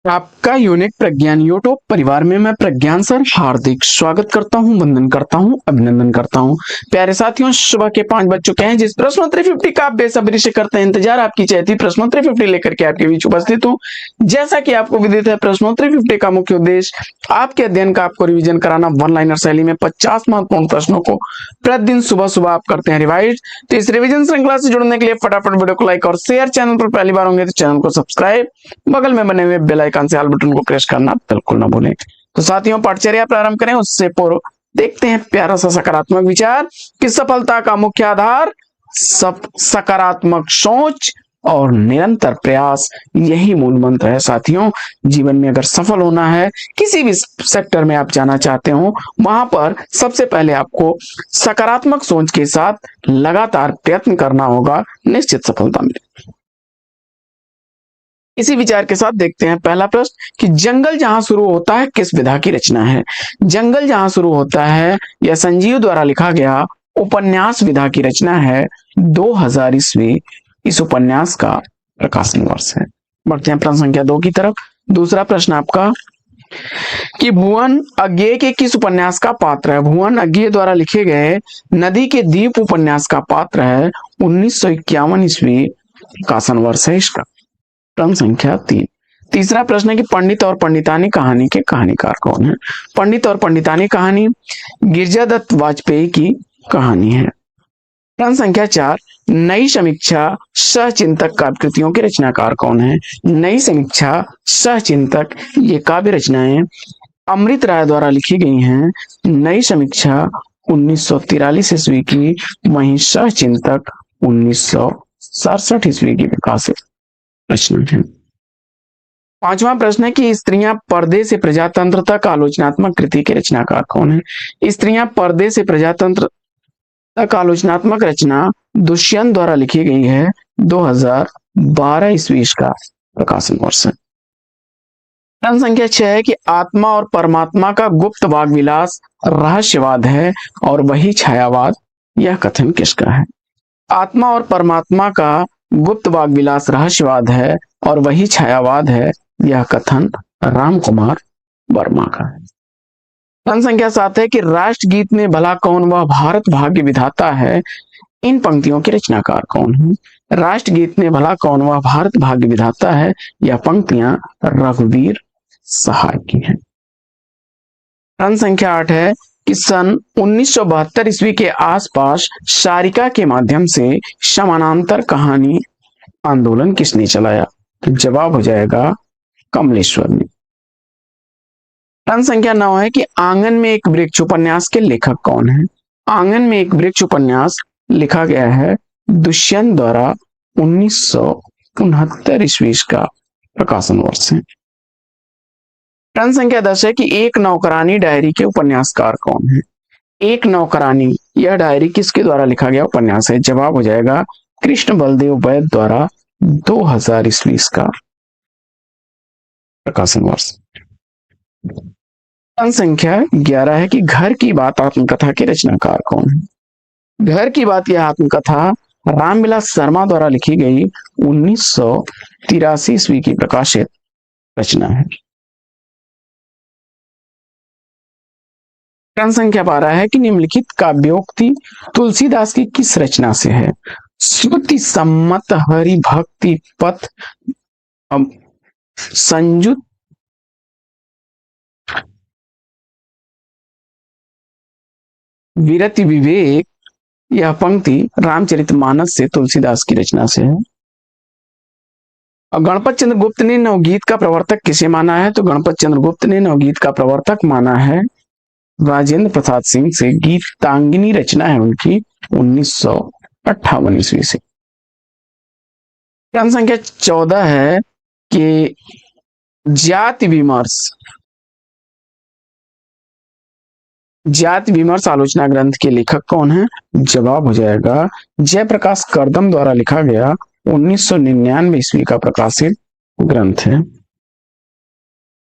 आपका यूनिक प्रज्ञान यूट्यूब परिवार में मैं प्रज्ञान सर हार्दिक स्वागत करता हूं, वंदन करता हूं, अभिनंदन करता हूं। प्यारे साथियों, सुबह के 5 बज चुके हैं। जिस प्रश्नोत्तरी 50 का आप बेसब्री से करते हैं इंतजार, आपकी चैती प्रश्नोत्तरी 50 लेकर के आपके बीच उपस्थित हूं। जैसा कि आपको विदित है, प्रश्नोत्तरी 50 का मुख्य उद्देश्य आपके अध्ययन का आपको रिविजन कराना। वन लाइनर शैली में 50 महत्वपूर्ण प्रश्नों को प्रतिदिन सुबह सुबह आप करते हैं रिवाइज। तो इस रिविजन श्रृंखला से जुड़ने के लिए फटाफट वीडियो को लाइक और शेयर, चैनल पर पहली बार होंगे तो चैनल को सब्सक्राइब, बगल में बने हुए बेल आइकन से ऑल बटन को प्रेस करना बिल्कुल ना भूलें। तो साथियों, पाठचर्या प्रारंभ करें उससे पूर्व देखते हैं प्यारा सा सकारात्मक विचार कि सफलता का मुख्य आधार सब सकारात्मक सोच और निरंतर प्रयास, यही मूल मंत्र है। साथियों, जीवन में अगर सफल होना है, किसी भी सेक्टर में आप जाना चाहते हो, वहां पर सबसे पहले आपको सकारात्मक सोच के साथ लगातार प्रयत्न करना होगा, निश्चित सफलता मिलेगी। इसी विचार के साथ देखते हैं पहला प्रश्न कि जंगल जहां शुरू होता है किस विधा की रचना है। जंगल जहां शुरू होता है यह संजीव द्वारा लिखा गया उपन्यास विधा की रचना है। 2000 ईस्वी इस उपन्यास का प्रकाशन वर्ष है। बढ़ते हैं प्रश्न संख्या 2 की तरफ। दूसरा प्रश्न आपका कि भुवन अज्ञेय के किस उपन्यास का पात्र है। भुवन अज्ञेय द्वारा लिखे गए नदी के द्वीप उपन्यास का पात्र है। 1951 ईस्वी प्रकाशन वर्ष है इसका। प्रश्न संख्या 3। तीसरा प्रश्न है कि पंडित और पंडितानी कहानी के कहानीकार कौन है। पंडित और पंडितानी कहानी गिरिजादत्त वाजपेयी की कहानी है। प्रश्न संख्या 4। नई समीक्षा सहचिंतक काव्य कृतियों के रचनाकार कौन है। नई समीक्षा सहचिंतक ये काव्य रचनाएं अमृत राय द्वारा लिखी गई हैं। नई समीक्षा 1943 ईस्वी की, वहीं सहचिंतक 1967 ईस्वी की प्रकाशित रचना है। पांचवा प्रश्न है कि स्त्रियां पर्दे से प्रजातंत्र तक आलोचनात्मक कृति के रचनाकार कौन है। स्त्रियां पर्दे से प्रजातंत्र तक आलोचनात्मक रचना दुष्यंत द्वारा लिखी गई है। 2012 ईस्वी का प्रकाशन वर्ष है। प्रश्न संख्या 6 है कि आत्मा और परमात्मा का गुप्त वाग विलास रहस्यवाद है और वही छायावाद, यह कथन किसका है। आत्मा और परमात्मा का गुप्त वाग विलास रहस्यवाद है और वही छायावाद है, यह कथन राम कुमार वर्मा का है। प्रश्न संख्या 7 है कि राष्ट्रगीत में भला कौन वह भारत भाग्य विधाता है। इन पंक्तियों के रचनाकार कौन है। राष्ट्रगीत में भला कौन वह भारत भाग्य विधाता है, यह पंक्तियां रघुवीर सहाय की हैं। प्रश्न संख्या 8 है कि सन 1972 ईस्वी के आसपास सारिका के माध्यम से समानांतर कहानी आंदोलन किसने चलाया। तो जवाब हो जाएगा कमलेश्वर ने। प्रश्न संख्या 9 है कि आंगन में एक वृक्ष उपन्यास के लेखक कौन है। आंगन में एक वृक्ष उपन्यास लिखा गया है दुष्यंत द्वारा। 1969 ईस्वी का प्रकाशन वर्ष है। प्रश्न संख्या 10 है कि एक नौकरानी डायरी के उपन्यासकार कौन है। एक नौकरानी, यह डायरी किसके द्वारा लिखा गया उपन्यास है। जवाब हो जाएगा कृष्ण बलदेव वैद्य द्वारा। 2000 ईस्वी का प्रकाशन वर्ष। प्रश्न संख्या 11 है कि घर की बात आत्मकथा के रचनाकार कौन है। घर की बात यह आत्मकथा रामविलास शर्मा द्वारा लिखी गई 1983 ईस्वी की प्रकाशित रचना है। प्रश्न संख्या 12 है कि निम्नलिखित काव्योक्ति तुलसीदास की किस रचना से है। श्रुति सम्मत हरि भक्ति पथ संयुत विरति विवेक, यह पंक्ति रामचरितमानस से तुलसीदास की रचना से है। गणपत चंद्र गुप्त ने नवगीत का प्रवर्तक किसे माना है। तो गणपत चंद्र गुप्त ने नवगीत का प्रवर्तक माना है राजेंद्र प्रसाद सिंह से। गीतांगिनी रचना है उनकी 1958 ईस्वी से। प्रश्न संख्या 14 है कि जाति विमर्श आलोचना ग्रंथ के लेखक कौन है। जवाब हो जाएगा जयप्रकाश करदम द्वारा लिखा गया 1999 ईस्वी का प्रकाशित ग्रंथ है।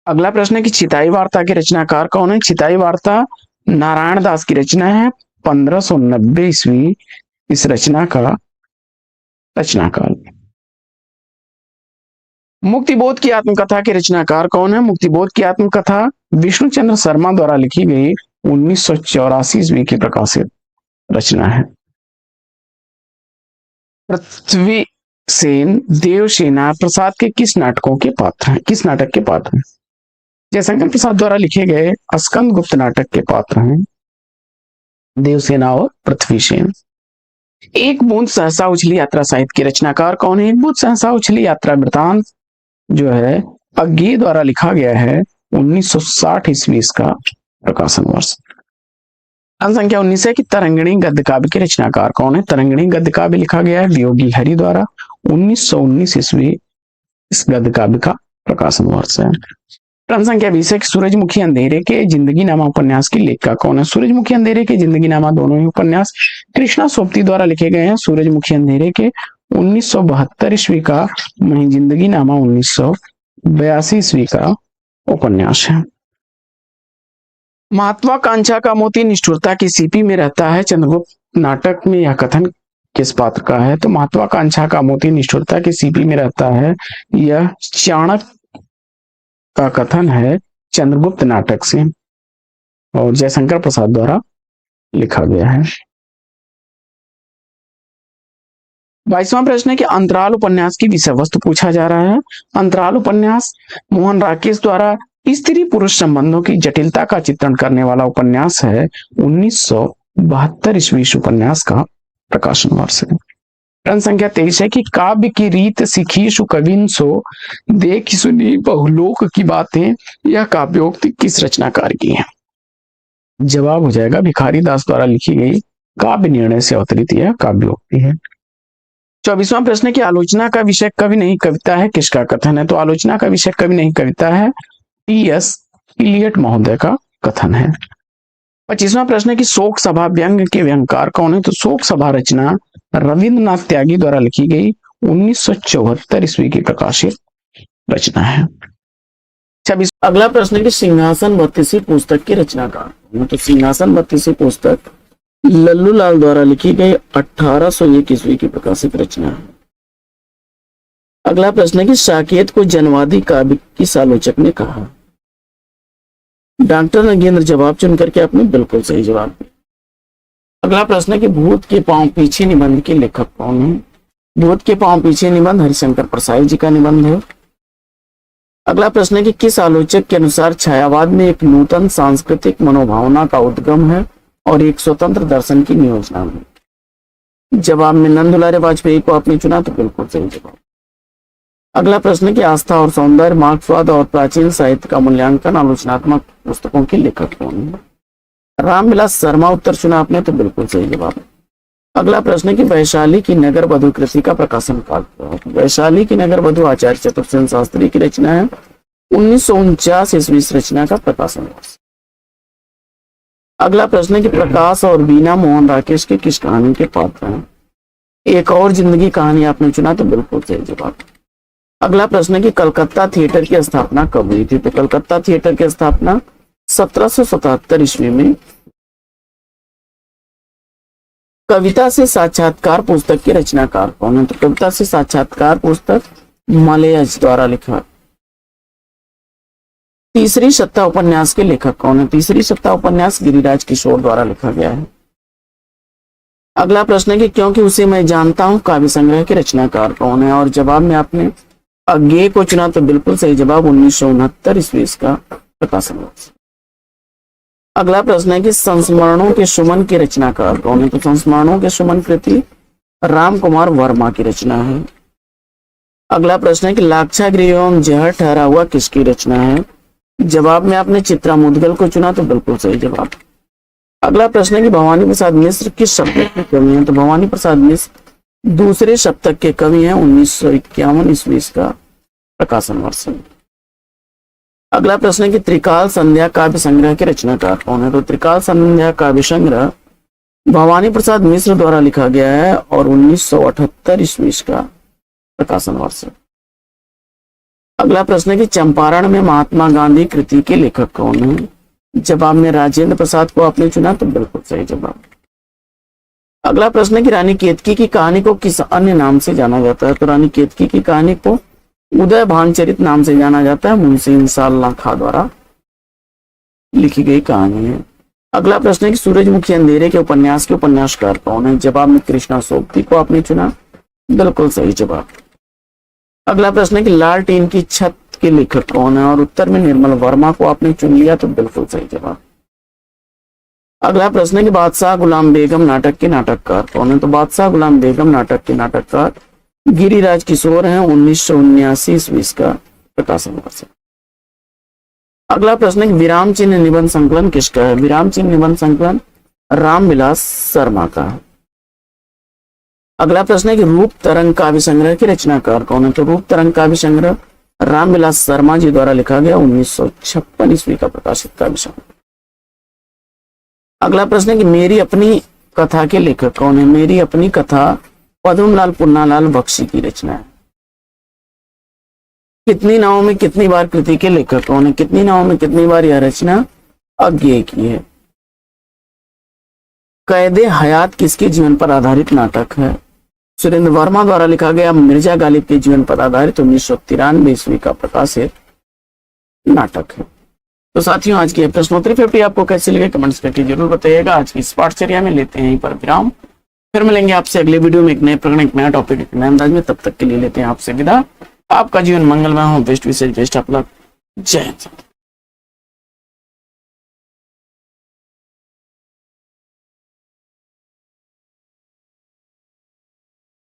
अगला प्रश्न है कि चिताई वार्ता के रचनाकार कौन है। चिताई वार्ता नारायण दास की रचना है। 1590 ईस्वी इस रचना का रचनाकाल। मुक्तिबोध की आत्मकथा के रचनाकार कौन है? मुक्तिबोध की आत्मकथा विष्णुचंद्र शर्मा द्वारा लिखी गई 1984 ईस्वी की प्रकाशित रचना है। पृथ्वी सेन देवसेना प्रसाद के किस नाटकों के पात्र हैं? किस नाटक के पात्र हैं? जयशंकर प्रसाद द्वारा लिखे गए स्कंद गुप्त नाटक के पात्र हैं देवसेना और पृथ्वी सेन। एक बूंद सहसा उछली यात्रा साहित्य के रचनाकार कौन है? एक बूंद सहसा उछली यात्रा वृतांत जो है अज्ञे द्वारा लिखा गया है 1960 ईस्वी इसका प्रकाशन वर्ष। संख्या 19 है कि तरंगिणी गद्य काव्य के रचनाकार कौन है? तरंगिणी गद्य काव्य लिखा गया है वियोगी हरि द्वारा 1919 ईस्वी इस गद्य काव्य का प्रकाशन वर्ष है। प्रश्न संख्या 20 है कि सूरजमुखी अंधेरे के जिंदगी नामा उपन्यास की लेखिका कौन है? सूरजमुखी अंधेरे के जिंदगी नामा दोनों ही उपन्यास कृष्णा सोपती द्वारा लिखे गए हैं। सूरजमुखी अंधेरे के 1972 ईस्वी का, वहीं जिंदगी नामा 1982 ईस्वी का उपन्यास है। महत्वाकांक्षा का मोती निष्ठुरता की सीपी में रहता है चंद्रगुप्त नाटक में यह कथन किस पात्र का है? तो महत्वाकांक्षा का मोती निष्ठुरता की सीपी में रहता है, यह चाणक्य का कथन है चंद्रगुप्त नाटक से और जयशंकर प्रसाद द्वारा लिखा गया है। 22वां प्रश्न है कि अंतराल उपन्यास की विषय वस्तु पूछा जा रहा है। अंतराल उपन्यास मोहन राकेश द्वारा स्त्री पुरुष संबंधों की जटिलता का चित्रण करने वाला उपन्यास है। 1972 ईस्वी उपन्यास का प्रकाशन वर्ष है। प्रश्न संख्या 23 है कि काव्य की रीत सीखीशु कविन सो देख सुनी बहुलोक की बातें, यह काव्योक्ति किस रचनाकार की है? जवाब हो जाएगा भिखारी दास द्वारा लिखी गई काव्य निर्णय से अवतरित यह काव्योक्ति है। 24वां प्रश्न है कि आलोचना का विषय कवि नहीं कविता है, किसका कथन है? तो आलोचना का विषय कवि नहीं कविता है, टी.एस. इलियट महोदय का कथन है। 25वां प्रश्न है कि शोक सभा व्यंग के व्यंगकार कौन है? तो शोक सभा रचना रविंद्रनाथ त्यागी द्वारा लिखी गई 1974 ईस्वी की प्रकाशित रचना है। 26 अगला प्रश्न है कि सिंहासन 32 पुस्तक की रचनाकार, तो सिंहासन 32 पुस्तक लल्लू लाल द्वारा लिखी गई 1801 ईस्वी की प्रकाशित रचना है। अगला प्रश्न है कि साकेत को जनवादी काव्य किस आलोचक ने कहा? डॉक्टर नगेंद्र जवाब चुन करके आपने बिल्कुल सही जवाब दिया। अगला प्रश्न है कि भूत के पांव पीछे निबंध के लेखक कौन है? भूत के पांव पीछे निबंध हरिशंकर प्रसाई जी का निबंध है। अगला प्रश्न है कि किस आलोचक के अनुसार छायावाद में एक नूतन सांस्कृतिक मनोभावना का उद्गम है और एक स्वतंत्र दर्शन की नियोजना है? जवाब में नंद दुलारे वाजपेयी को आपने चुना, तो बिल्कुल सही जवाब। अगला प्रश्न है कि आस्था और सौंदर्य, मार्क्सवाद और प्राचीन साहित्य का मूल्यांकन आलोचनात्मक पुस्तकों के लेखक कौन है? रामविलास शर्मा उत्तर चुना आपने, तो बिल्कुल सही जवाब। अगला प्रश्न है कि वैशाली की नगर वधु कृति का प्रकाशन काल क्या है? वैशाली की नगर वधु आचार्य चतुर्सेन शास्त्री की रचना है। 1949 ईस्वी रचना का प्रकाशन वर्ष। अगला प्रश्न है कि प्रकाश और बीना मोहन राकेश के किस कहानी के पात्र हैं? एक और जिंदगी कहानी आपने चुना, तो बिल्कुल सही जवाब। अगला प्रश्न है कि कलकत्ता थिएटर की स्थापना कब हुई थी? तो कलकत्ता थिएटर की स्थापना 1777 ईस्वी में। कविता से साक्षात्कार पुस्तक के रचनाकार कौन है? तो कविता से साक्षात्कार पुस्तक मलयज द्वारा लिखा। तीसरी सत्ता उपन्यास के लेखक कौन है? तीसरी सत्ता उपन्यास गिरिराज किशोर द्वारा लिखा गया है। अगला प्रश्न है कि क्योंकि उसे मैं जानता हूं काव्य संग्रह के रचनाकार कौन है? और जवाब में आपने अज्ञे को चुना, तो बिल्कुल सही जवाब। 1969 ईस्वी का प्रकाशन वर्ष। अगला प्रश्न है कि संस्मरणों के सुमन के रचनाकार कौन है? तो संस्मरणों के सुमन कृति राम कुमार वर्मा की रचना है। अगला प्रश्न है कि लाक्षागृह एवं जहर ठहरा हुआ किसकी रचना है? जवाब में आपने चित्रा मुदगल को चुना, तो बिल्कुल सही जवाब। अगला प्रश्न है कि भवानी प्रसाद मिश्र किस शतक के कवि हैं? तो भवानी प्रसाद मिश्र दूसरे शतक के कवि हैं। 1951 ईस्वी का प्रकाशन वर्ष। अगला प्रश्न है कि त्रिकाल संध्या काव्य संग्रह के रचनाकार कौन है? तो त्रिकाल संध्या काव्य संग्रह भवानी प्रसाद मिश्र द्वारा लिखा गया है और 1978 ईस्वी का प्रकाशन वर्ष। अगला प्रश्न है कि चंपारण में महात्मा गांधी कृति के लेखक कौन है? जवाब में राजेंद्र प्रसाद को आपने चुना, तो बिल्कुल सही जवाब। अगला प्रश्न है कि रानी केतकी की कहानी को किस अन्य नाम से जाना जाता है? तो रानी केतकी की कहानी को उदय भानचरित नाम से जाना जाता है, मुंशी इंसाल्लाह खां द्वारा लिखी गई कहानी है। अगला प्रश्न है कि सूरजमुखी अंधेरे के उपन्यास के उपन्यासकार कौन है? जवाब में कृष्णा सोबती को आपने चुना, बिल्कुल सही जवाब। अगला प्रश्न है कि लाल टीन की छत के लेखक कौन है? और उत्तर में निर्मल वर्मा को आपने चुन लिया, तो बिल्कुल सही जवाब। अगला प्रश्न है कि बादशाह गुलाम बेगम नाटक के नाटककार कौन है? तो बादशाह गुलाम बेगम नाटक के नाटककार गिरिराज किशोर हैं। 1979 ईस्वी इसका प्रकाशन वर्ष है। अगला प्रश्न है कि विराम चिन्ह निबंध संकलन किसका है? विराम चिन्ह निबंध संकलन रामविलास शर्मा का है। अगला प्रश्न है कि रूप तरंग काव्य संग्रह के रचनाकार कौन है? तो रूप तरंग काव्य संग्रह रामविलास शर्मा जी द्वारा लिखा गया, 1956 ईस्वी का प्रकाशित काव्य संग्रह। अगला प्रश्न है कि मेरी अपनी कथा के लेखक कौन है? मेरी अपनी कथा पद्मलाल पुन्नालाल बख्शी की रचना है। कितनी नावों में कितनी बार कृति के लेखक कौन है? कितनी नावों में कितनी बार यह रचना अज्ञेय की है। कैदे हयात किसके जीवन पर आधारित नाटक है? सुरेंद्र वर्मा द्वारा लिखा गया, मिर्जा गालिब के जीवन पर आधारित 1993 ईस्वी का प्रकाशित नाटक है। तो साथियों, आज की प्रश्नोत्तरी 50 आपको कैसे लगे कमेंट्स करके जरूर बताइएगा। आज की इस पाठचर्या में लेते हैं यहीं पर विराम, फिर मिलेंगे आपसे अगले वीडियो में एक नए प्रकरण, एक नया टॉपिक, एक नए अंदाज में। तब तक के लिए लेते हैं आपसे विदा। आपका जीवन मंगलमय हो। बेस्ट विशेष बेस्ट ऑफ लक। जय हिंद।